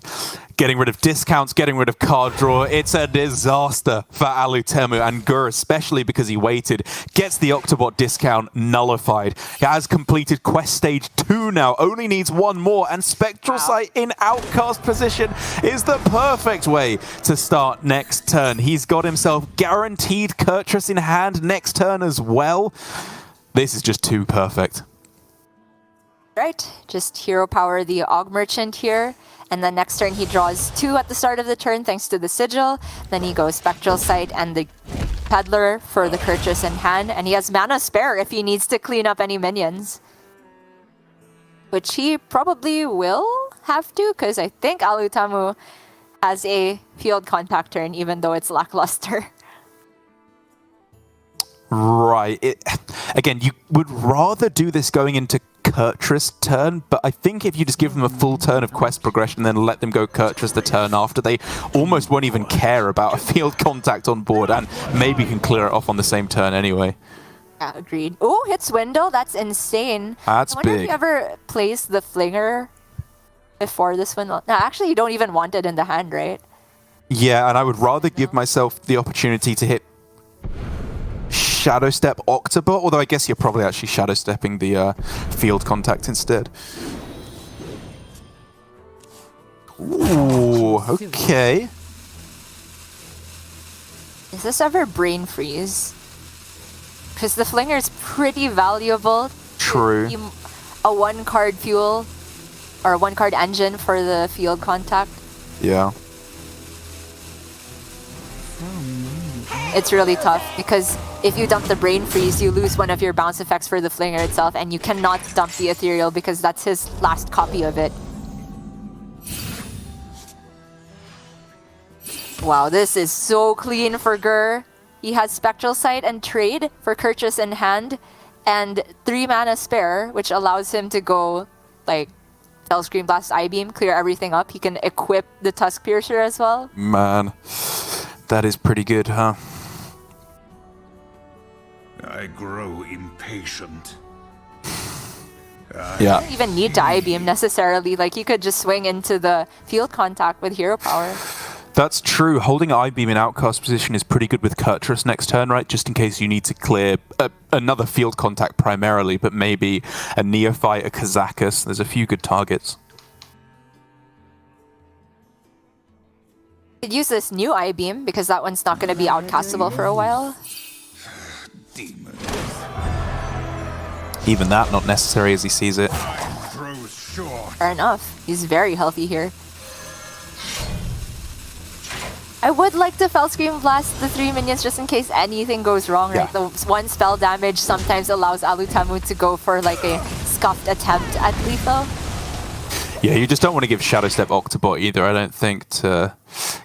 Getting rid of discounts, getting rid of card draw. It's a disaster for Alutemu, and Gur, especially because he waited, gets the Octobot discount nullified. He has completed quest stage 2 now, only needs 1 more, and Spectral Sight in outcast position is the perfect way to start next turn. He's got himself guaranteed Kurtrus in hand next turn as well. This is just too perfect. Right, just hero power the Og Merchant here. And then next turn he draws 2 at the start of the turn thanks to the Sigil. Then he goes Spectral Sight and the Peddler for the Purchase in hand. And he has mana spare if he needs to clean up any minions. Which he probably will have to, because I think Alutemu has a field contact turn even though it's lackluster. Right. Again, you would rather do this going into Kurtrus turn, but I think if you just give them a full turn of quest progression and then let them go Kurtrus the turn after, they almost won't even care about a field contact on board and maybe can clear it off on the same turn anyway. Yeah, agreed. Oh, hits Swindle. That's insane. That's I wonder big. if you ever plays the Flinger before this one. No, actually, you don't even want it in the hand, right? Yeah, and I would rather give myself the opportunity to hit Shadow Step Octobot, although I guess you're probably actually Shadow Stepping the field contact instead. Ooh, okay. Is this ever Brain Freeze? Because the Flinger is pretty valuable. True. A 1-card fuel or a 1-card engine for the field contact. Yeah. It's really tough because if you dump the Brain Freeze, you lose one of your bounce effects for the Flinger itself, and you cannot dump the Ethereal because that's his last copy of it. Wow, this is so clean for Gur. He has Spectral Sight and Trade for Purchase in hand, and 3 mana spare, which allows him to go like Fellscream Blast, I-Beam, clear everything up. He can equip the Tusk Piercer as well. Man, that is pretty good, huh? I grow impatient. Yeah. You don't even need to I-Beam necessarily. Like, you could just swing into the field contact with hero power. That's true. Holding I-Beam in outcast position is pretty good with Kurtrus next turn, right? Just in case you need to clear another field contact primarily, but maybe a Neophyte, a Kazakus. There's a few good targets. You could use this new I-Beam because that one's not going to be outcastable for a while. Demons. Even that not necessary as he sees it. Grows short. Fair enough. He's very healthy here. I would like to Fellscream Blast the 3 minions just in case anything goes wrong, right? Yeah. The 1 spell damage sometimes allows Alutemu to go for like a scuffed attempt at lethal. Yeah, you just don't want to give Shadow Step Octobot either, I don't think, to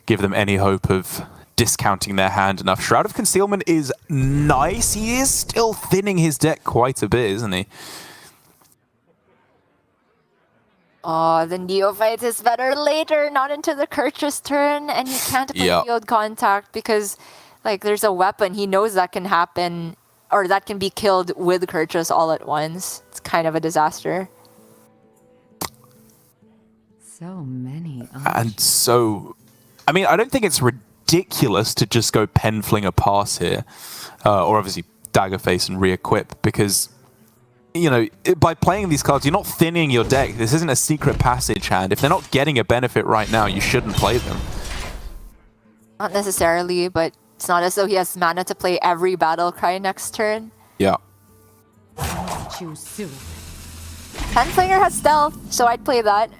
give them any hope of discounting their hand enough. Shroud of Concealment is nice. He is still thinning his deck quite a bit, isn't he? Oh, the Neophyte is better later, not into the Kurtrus turn, and he can't play field contact because, like, there's a weapon. He knows that can happen, or that can be killed with Kurtrus all at once. It's kind of a disaster. So many. And so, I mean, I don't think it's ridiculous to just go Pen Flinger Pass here, or obviously Daggerface and re-equip, because, you know, by playing these cards, you're not thinning your deck. This isn't a secret passage hand. If they're not getting a benefit right now, you shouldn't play them. Not necessarily, but it's not as though he has mana to play every Battle Cry next turn. Yeah. Choose soon. Penflinger has stealth, so I'd play that.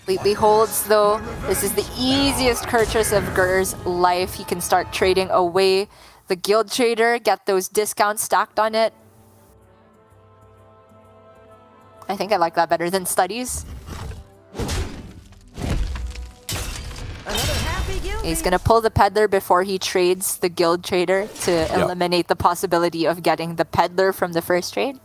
Completely holds though. This is the easiest Kurtrus of Gur's life. He can start trading away the Guild Trader, get those discounts stacked on it. I think I like that better than Studies. He's gonna pull the Peddler before he trades the Guild Trader to eliminate the possibility of getting the Peddler from the first trade.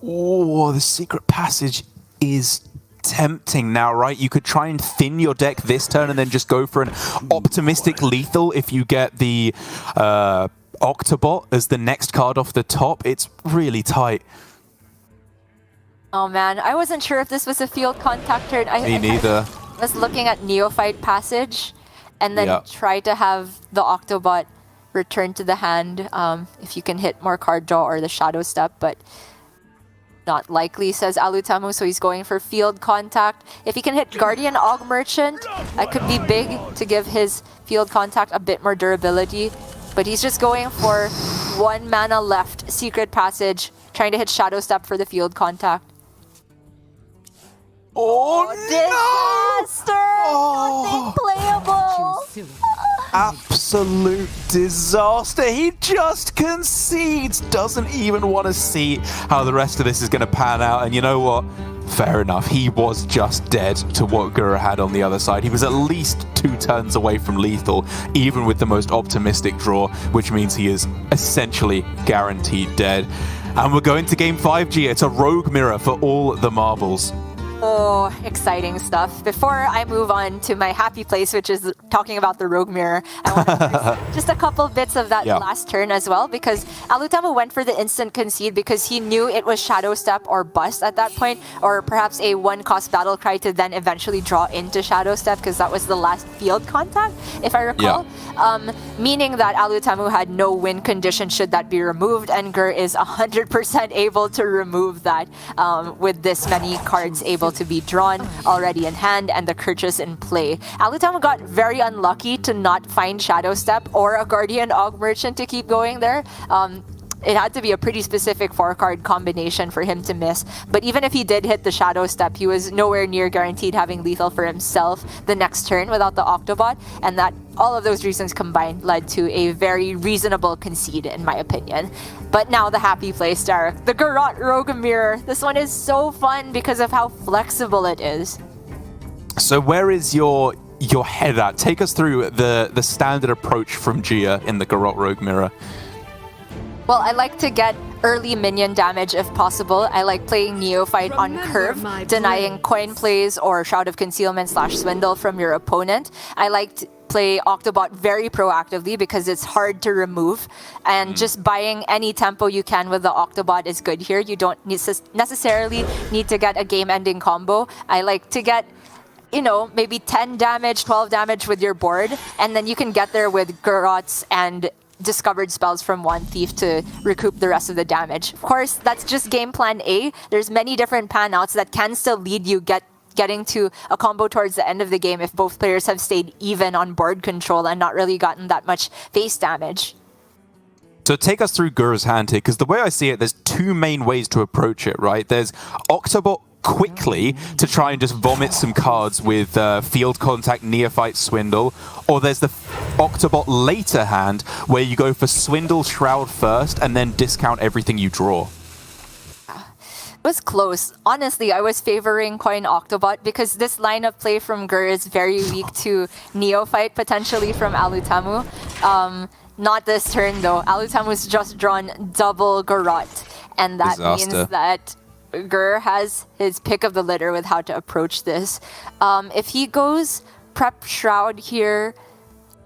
Oh, the secret passage is tempting now, right? You could try and thin your deck this turn and then just go for an optimistic lethal if you get the Octobot as the next card off the top. It's really tight. Oh man, I wasn't sure if this was a field contact turn. Me neither. I was looking at Neophyte Passage and then try to have the Octobot return to the hand if you can hit more card draw or the Shadow Step, but not likely, says Alutemu, so he's going for field contact. If he can hit Guardian Og Merchant, that could be big to give his field contact a bit more durability. But he's just going for 1 mana left, Secret Passage, trying to hit Shadow Step for the field contact. Oh, Disaster! Oh. Nothing playable! Choose soon. Absolute disaster. He just concedes. Doesn't even want to see how the rest of this is going to pan out. And you know what? Fair enough. He was just dead to what Gura had on the other side. He was at least 2 turns away from lethal, even with the most optimistic draw, which means he is essentially guaranteed dead. And we're going to game 5, Gia. It's a rogue mirror for all the marbles. Oh, exciting stuff. Before I move on to my happy place, which is talking about the Rogue Mirror, I want to just a couple bits of that last turn as well, because Alutemu went for the instant concede because he knew it was Shadow Step or bust at that point, or perhaps a 1-cost battle cry to then eventually draw into Shadow Step, because that was the last field contact, if I recall. Meaning that Alutemu had no win condition should that be removed, and Gur is 100% able to remove that with this many cards able to be drawn already in hand and the Kirchus in play. Alutemu got very unlucky to not find Shadow Step or a Guardian Og Merchant to keep going there. It had to be a pretty specific 4-card combination for him to miss. But even if he did hit the Shadow Step, he was nowhere near guaranteed having lethal for himself the next turn without the Octobot. And that all of those reasons combined led to a very reasonable concede, in my opinion. But now the happy place, Derek. The Garrote Rogue Mirror. This one is so fun because of how flexible it is. So where is your head at? Take us through the standard approach from Gia in the Garrote Rogue Mirror. Well, I like to get early minion damage if possible. I like playing Neophyte on curve, denying coin plays or Shroud of Concealment / Swindle from your opponent. I like to play Octobot very proactively because it's hard to remove, and just buying any tempo you can with the Octobot is good here. You don't necessarily need to get a game-ending combo. I like to get, you know, maybe 10 damage, 12 damage with your board, and then you can get there with Garrotes and discovered spells from one thief to recoup the rest of the damage. Of course, that's just game plan A. There's many different pan-outs that can still lead you getting to a combo towards the end of the game if both players have stayed even on board control and not really gotten that much face damage. So take us through Gura's hand here, because the way I see it, there's 2 main ways to approach it, right? There's Octobot quickly to try and just vomit some cards with field contact, Neophyte, Swindle, or there's the Octobot later hand where you go for Swindle, Shroud first and then discount everything you draw. It was close. Honestly, I was favoring Coin Octobot because this line of play from Gur is very weak to Neophyte, potentially from Alutemu. Not this turn though. Alutemu's just drawn double Garrote, and that means that Gur has his pick of the litter with how to approach this. If he goes Prep Shroud here,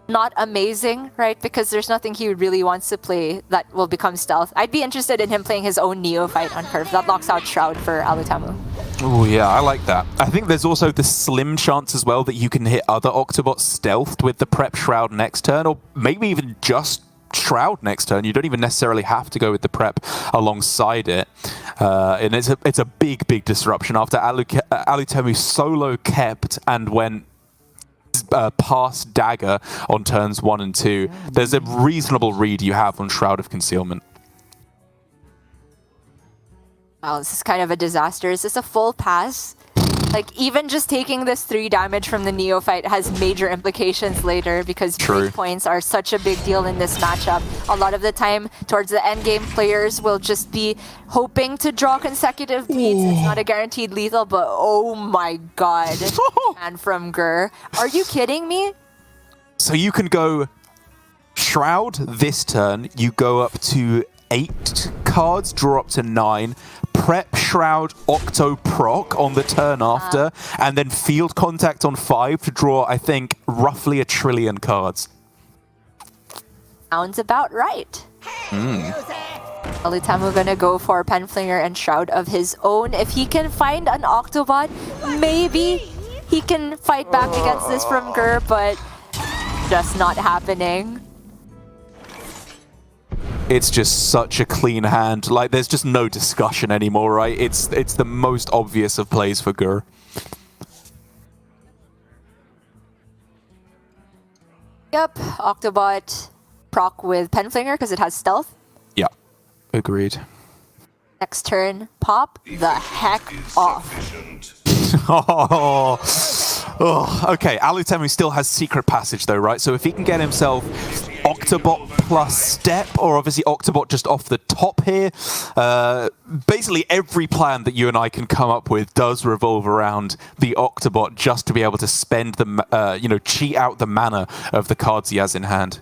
not amazing, right? Because there's nothing he really wants to play that will become stealth. I'd be interested in him playing his own Neophyte on curve. That locks out Shroud for Alutemu. Oh yeah, I like that. I think there's also the slim chance as well that you can hit other Octobots stealthed with the Prep Shroud next turn, or maybe even just Shroud next turn. You don't even necessarily have to go with the Prep alongside it. And it's a big disruption after Alutemu solo kept and went past Dagger on turns 1 and 2. There's a reasonable read you have on Shroud of Concealment. Wow, this is kind of a disaster. Is this a full pass? Like, even just taking this 3 damage from the Neophyte has major implications later because break points are such a big deal in this matchup. A lot of the time, towards the end game, players will just be hoping to draw consecutive beats. It's not a guaranteed lethal, but oh my god. And from Gur. Are you kidding me? So you can go Shroud this turn, you go up to 8 cards, draw up to 9, Prep Shroud Octo Proc on the turn after, and then Field Contact on 5 to draw, I think, roughly 1 trillion cards. Sounds about right. Alutemu gonna go for Penflinger and Shroud of his own. If he can find an Octobot, maybe he can fight back against this from Gur, but just not happening. It's just such a clean hand. Like, there's just no discussion anymore, right? It's the most obvious of plays for Gur. Yep, Octobot proc with Penflinger because it has stealth. Yeah, agreed. Next turn, pop the heck off. Oh, okay, Alutemu still has secret passage though, right? So if he can get himself Octobot plus step, or obviously Octobot just off the top here, basically every plan that you and I can come up with does revolve around the Octobot just to be able to spend the, cheat out the mana of the cards he has in hand.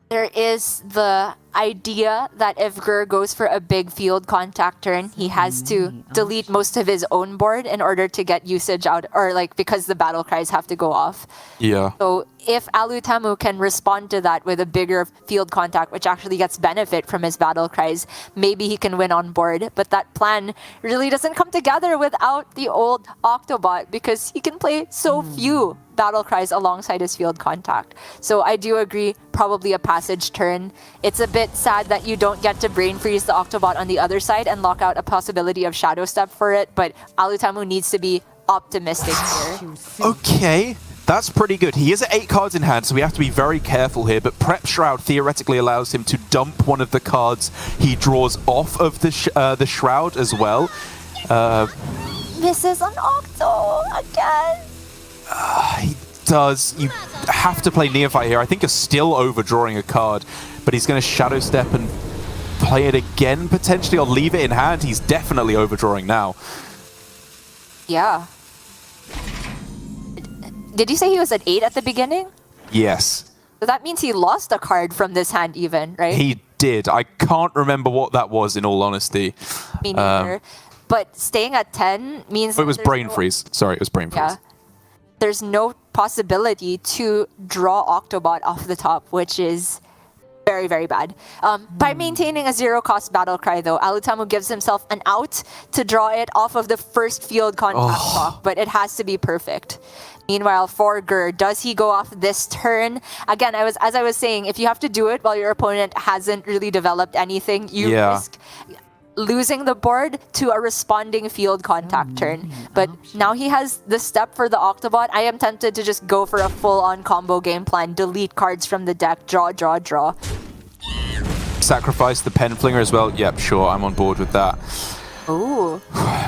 There is the idea that if Gur goes for a big field contact turn, he has to delete most of his own board in order to get usage out, or because the battle cries have to go off. Yeah. So if Alutemu can respond to that with a bigger field contact, which actually gets benefit from his battle cries, maybe he can win on board. But that plan really doesn't come together without the old Octobot, because he can play so few battle cries alongside his field contact. So I do agree, probably a passage turn. It's a bit sad that you don't get to brain freeze the Octobot on the other side and lock out a possibility of Shadow Step for it, but Alutemu needs to be optimistic here. Okay, that's pretty good. He is at 8 cards in hand, so we have to be very careful here, but Prep Shroud theoretically allows him to dump one of the cards he draws off of the Shroud as well. Misses on Octo again. He does. You have to play Neophyte here. I think you're still overdrawing a card, but he's going to Shadow Step and play it again, potentially, or leave it in hand. He's definitely overdrawing now. Yeah. Did you say he was at 8 at the beginning? Yes. So that means he lost a card from this hand even, right? He did. I can't remember what that was, in all honesty. Me neither. But staying at 10 means... It was Brain Freeze. Sorry, it was Brain Freeze. Yeah. There's no possibility to draw Octobot off the top, which is very, very bad. By maintaining a 0-cost battle cry, though, Alutemu gives himself an out to draw it off of the first field contact block, but it has to be perfect. Meanwhile, for Gur, does he go off this turn? Again, as I was saying, if you have to do it while your opponent hasn't really developed anything, you risk losing the board to a responding field contact turn. But now he has the step for the Octobot. I am tempted to just go for a full-on combo game plan, delete cards from the deck, draw. Sacrifice the Pen Flinger as well. Yep, sure, I'm on board with that. Ooh.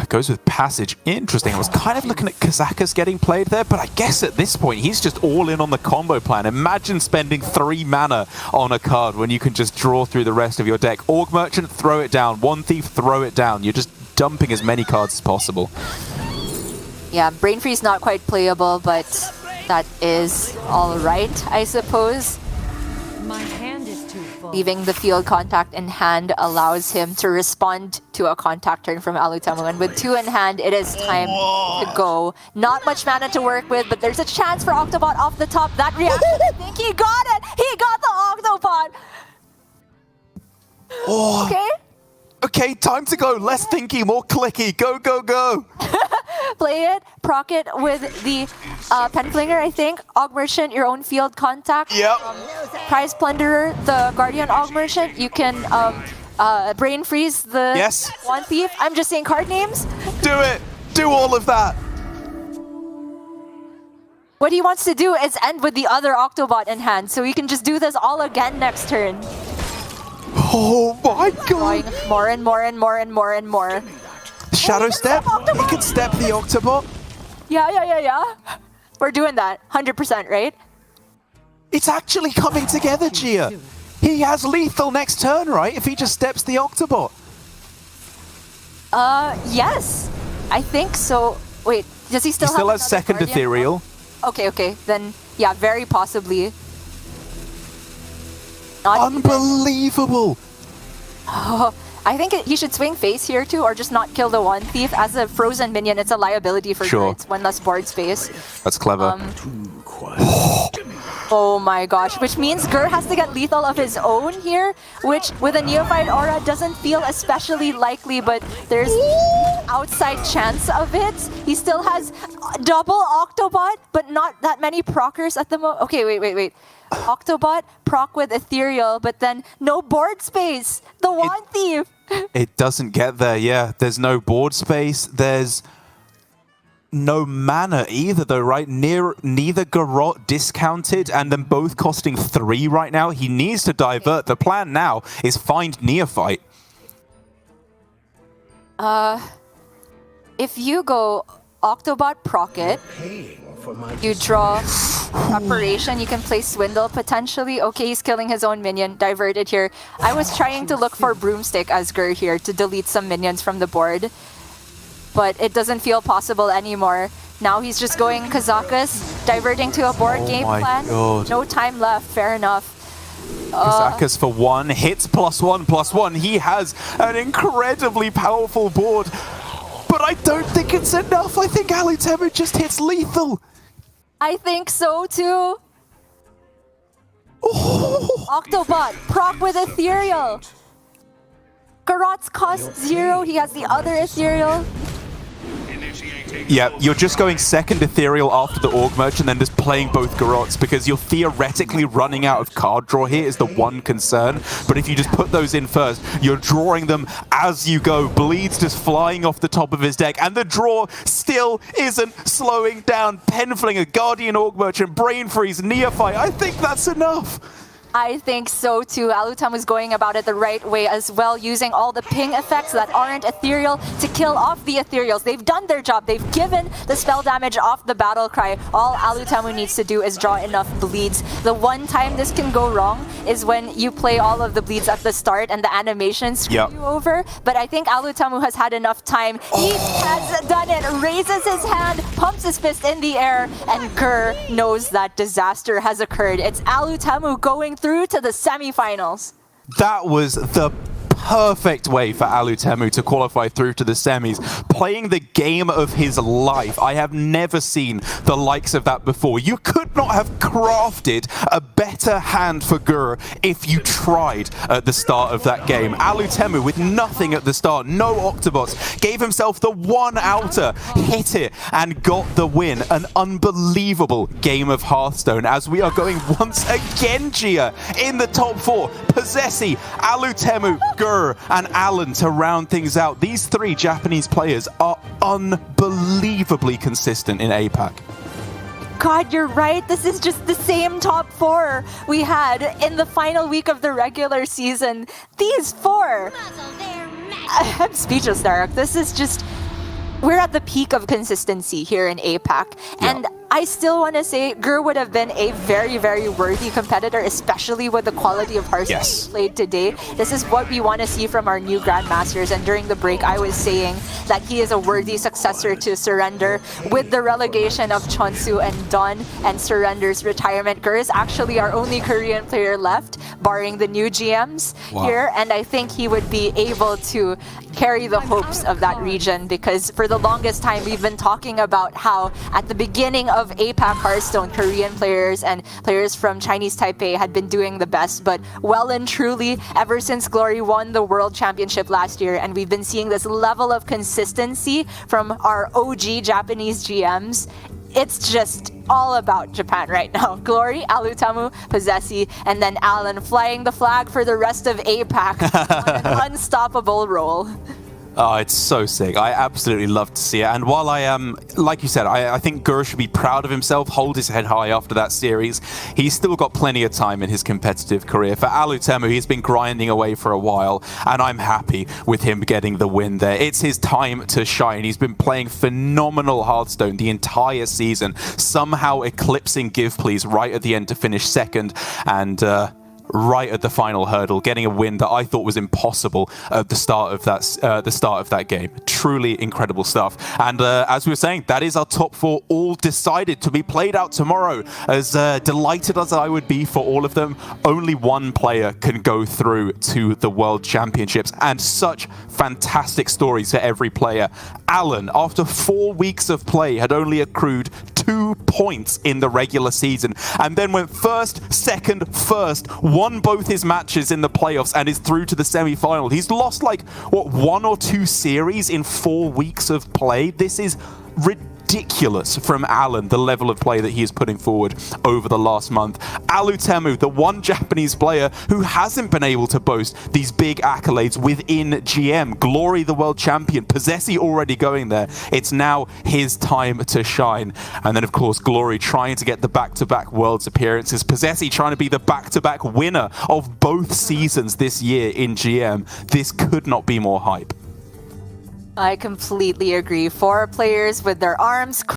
Goes with Passage. Interesting. I was kind of looking at Kazakas getting played there, but I guess at this point, he's just all in on the combo plan. Imagine spending 3 mana on a card when you can just draw through the rest of your deck. Org Merchant, throw it down. One Thief, throw it down. You're just dumping as many cards as possible. Yeah, Brain Freeze not quite playable, but that is alright, I suppose. My hand is too full. Leaving the field contact in hand allows him to respond to a contact turn from Alutemu. And with 2 in hand, it is time to go. Not much mana to work with, but there's a chance for Octobot off the top. That reaction, I think he got it! He got the Octobot! Oh. Okay. Okay, time to go. Less thinky, more clicky. Go, go, go. Play it, proc it with the Pen Flinger, I think. Aug Merchant, your own field contact. Yep. Prize Plunderer, the Guardian Aug Merchant. You can Brain Freeze the One Thief. I'm just saying card names. Do it. Do all of that. What he wants to do is end with the other Octobot in hand, so he can just do this all again next turn. Oh my god. Drawing more and more and more and more and more. Shadow Step? He can step the Octobot? Yeah. We're doing that. 100%, right? It's actually coming together, Gia. He has lethal next turn, right? If he just steps the Octobot. Yes. I think so. Wait, does he still have has second Guardian? Ethereal. Okay. Then, yeah, very possibly. Unbelievable. Oh, I think he should swing face here too, or just not kill the One Thief. As a frozen minion, it's a liability for Druids. One less board space. That's clever. Oh my gosh, which means Gur has to get lethal of his own here, which with a Neophyte Aura doesn't feel especially likely, but there's outside chance of it. He still has double Octobot, but not that many proccers at the moment. Okay, wait. Octobot, proc with Ethereal, but then no board space. The One Thief. It doesn't get there, yeah. There's no board space. There's no mana either, though, right? Neither Garrot discounted, and them both costing 3 right now. He needs to divert. The plan now is find Neophyte. If you go Octobot Procket, you draw Preparation, you can play Swindle potentially. Okay, he's killing his own minion, diverted here. I was trying to look for Broomstick as Gur here to delete some minions from the board, but it doesn't feel possible anymore. Now he's just going Kazakus, diverting to a board game plan. God. No time left, fair enough. Kazakus for 1, hits +1/+1. He has an incredibly powerful board, but I don't think it's enough. I think Alutemu just hits lethal. I think so too. Oh. Octobot, proc with Ethereal. Garrot's cost 0, he has the other Ethereal. Yeah, you're just going second Ethereal after the Org Merch and then just playing both Garrots because you're theoretically running out of card draw here is the one concern. But if you just put those in first, you're drawing them as you go. Bleeds just flying off the top of his deck, and the draw still isn't slowing down. Penflinger, Guardian Org Merchant, Brain Freeze, Neophyte. I think that's enough. I think so too. Alutemu is going about it the right way as well, using all the ping effects that aren't ethereal to kill off the ethereals. They've done their job. They've given the spell damage off the battle cry. All Alutemu needs to do is draw enough bleeds. The one time this can go wrong is when you play all of the bleeds at the start and the animations screw you over. But I think Alutemu has had enough time. He has done it. Raises his hand, pumps his fist in the air, and Gur knows that disaster has occurred. It's Alutemu going through to the semifinals. That was the perfect way for Alutemu to qualify through to the semis, playing the game of his life. I have never seen the likes of that before. You could not have crafted a better hand for Gur if you tried at the start of that game. Alutemu with nothing at the start, no Octobots, gave himself the one outer, hit it, and got the win. An unbelievable game of Hearthstone as we are going once again, Gia, in the top 4. Possessi, Alutemu, Gur, and Alan to round things out. These 3 Japanese players are unbelievably consistent in APAC. God, you're right. This is just the same top 4 we had in the final week of the regular season. These 4. I'm speechless, Derek. This is just... We're at the peak of consistency here in APAC. And I still want to say Gur would have been a very, very worthy competitor, especially with the quality of Hearthstone played today. This is what we want to see from our new Grandmasters. And during the break, I was saying that he is a worthy successor to Surrender. With the relegation of Chonsu and Don and Surrender's retirement, Gur is actually our only Korean player left, barring the new GMs here. And I think he would be able to carry the hopes of that region, because for the longest time we've been talking about how at the beginning of APAC Hearthstone, Korean players and players from Chinese Taipei had been doing the best, but well and truly ever since Glory won the World Championship last year, and we've been seeing this level of consistency from our OG Japanese GMs. It's just all about Japan right now. Glory, Alutemu, Possessi, and then Alan flying the flag for the rest of APAC on an unstoppable roll. Oh, it's so sick. I absolutely love to see it. And while I like you said, I think Gur should be proud of himself, hold his head high after that series. He's still got plenty of time in his competitive career. For Alutemu, he's been grinding away for a while, and I'm happy with him getting the win there. It's his time to shine. He's been playing phenomenal Hearthstone the entire season, somehow eclipsing Give Please right at the end to finish second, and right at the final hurdle, getting a win that I thought was impossible at the start of that game. Truly incredible stuff. And as we were saying, that is our top 4 all decided to be played out tomorrow. As delighted as I would be for all of them, only one player can go through to the World Championships, and such fantastic stories for every player. Alan, after 4 weeks of play, had only accrued 2 points in the regular season, and then went first, second, first, won both his matches in the playoffs, and is through to the semi-final. He's lost like, what, 1 or 2 series in 4 weeks of play? This is ridiculous from Alan, the level of play that he is putting forward over the last month. Alutemu, the one Japanese player who hasn't been able to boast these big accolades within GM. Glory, the world champion. Possessi already going there. It's now his time to shine. And then, of course, Glory trying to get the back-to-back Worlds appearances. Possessi trying to be the back-to-back winner of both seasons this year in GM. This could not be more hype. I completely agree. 4 players with their arms